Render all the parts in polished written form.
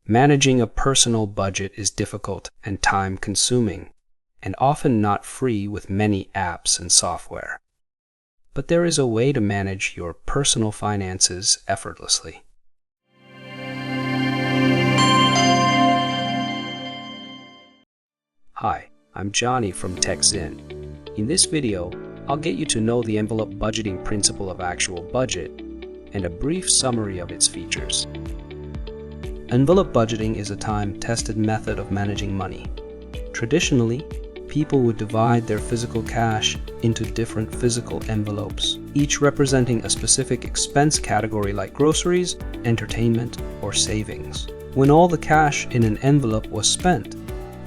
Managing a personal budget is difficult and time-consuming, and often not free with many apps and software. But there is a way to manage your personal finances effortlessly. Hi, I'm Johnny from TechZin. In this video, I'll get you to know the envelope budgeting principle of actual budget and a brief summary of its features. Envelope budgeting is a time-tested method of managing money. Traditionally, people would divide their physical cash into different physical envelopes, each representing a specific expense category like groceries, entertainment, or savings. When all the cash in an envelope was spent,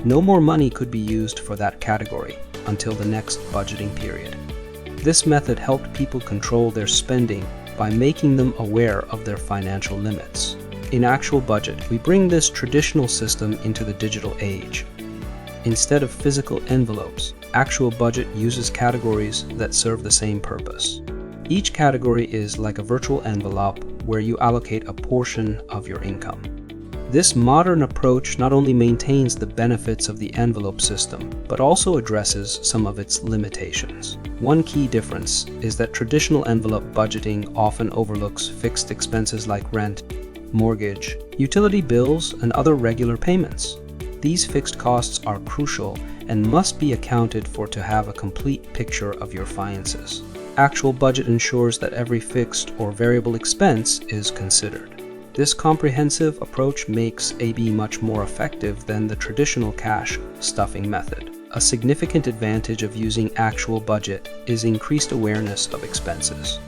no more money could be used for that category until the next budgeting period. This method helped people control their spending by making them aware of their financial limits. In Actual Budget, we bring this traditional system into the digital age. Instead of physical envelopes, Actual Budget uses categories that serve the same purpose. Each category is like a virtual envelope where you allocate a portion of your income. This modern approach not only maintains the benefits of the envelope system, but also addresses some of its limitations. One key difference is that traditional envelope budgeting often overlooks fixed expenses like rent, mortgage, utility bills, and other regular payments. These fixed costs are crucial and must be accounted for to have a complete picture of your finances. Actual Budget ensures that every fixed or variable expense is considered. This comprehensive approach makes AB much more effective than the traditional cash stuffing method. A significant advantage of using Actual Budget is increased awareness of expenses.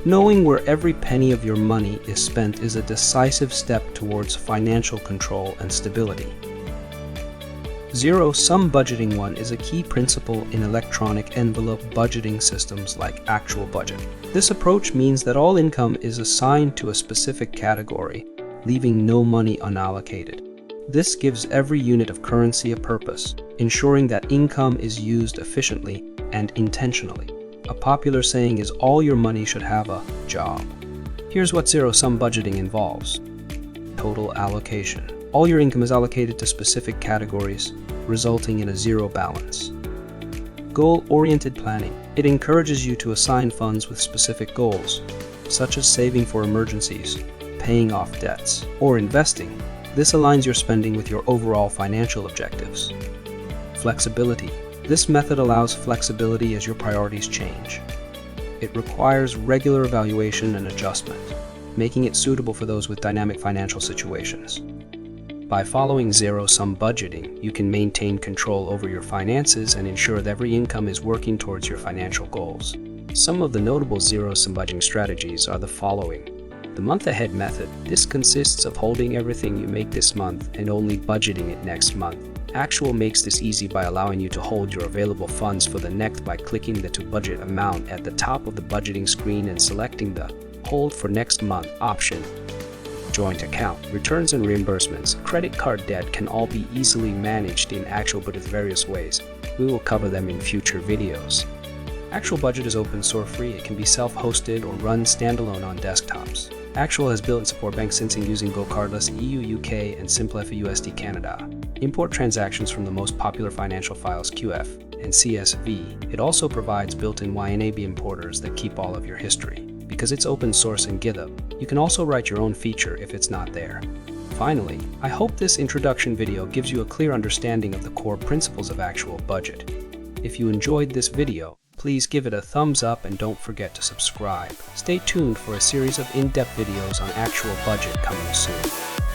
Knowing where every penny of your money is spent is a decisive step towards financial control and stability. Zero-sum budgeting is a key principle in electronic envelope budgeting systems like Actual Budget. This approach means that all income is assigned to a specific category, leaving no money unallocated. This gives every unit of currency a purpose, ensuring that income is used efficiently and intentionally. A popular saying is all your money should have a job. Here's what zero-sum budgeting involves. Total allocation. All your income is allocated to specific categories, resulting in a zero balance. Goal-oriented planning. It encourages you to assign funds with specific goals, such as saving for emergencies, paying off debts, or investing. This aligns your spending with your overall financial objectives. Flexibility. This method allows flexibility as your priorities change. It requires regular evaluation and adjustment, making it suitable for those with dynamic financial situations. By following zero-sum budgeting, you can maintain control over your finances and ensure that every income is working towards your financial goals. Some of the notable zero-sum budgeting strategies are the following. The month-ahead method. This consists of holding everything you make this month and only budgeting it next month. Actual makes this easy by allowing you to hold your available funds for the next by clicking the To Budget amount at the top of the budgeting screen and selecting the Hold for Next Month option. Joint account. Returns and reimbursements, credit card debt can all be easily managed in Actual Budget various ways. We will cover them in future videos. Actual Budget is open source free. It can be self-hosted or run standalone on desktops. Actual has built and support bank syncing using Go Cardless, EU, UK, and SimpleFA USD Canada. Import transactions from the most popular financial files QF and CSV. It also provides built-in YNAB importers that keep all of your history. Because it's open source in GitHub, you can also write your own feature if it's not there. Finally, I hope this introduction video gives you a clear understanding of the core principles of Actual Budget. If you enjoyed this video, please give it a thumbs up and don't forget to subscribe. Stay tuned for a series of in-depth videos on Actual Budget coming soon.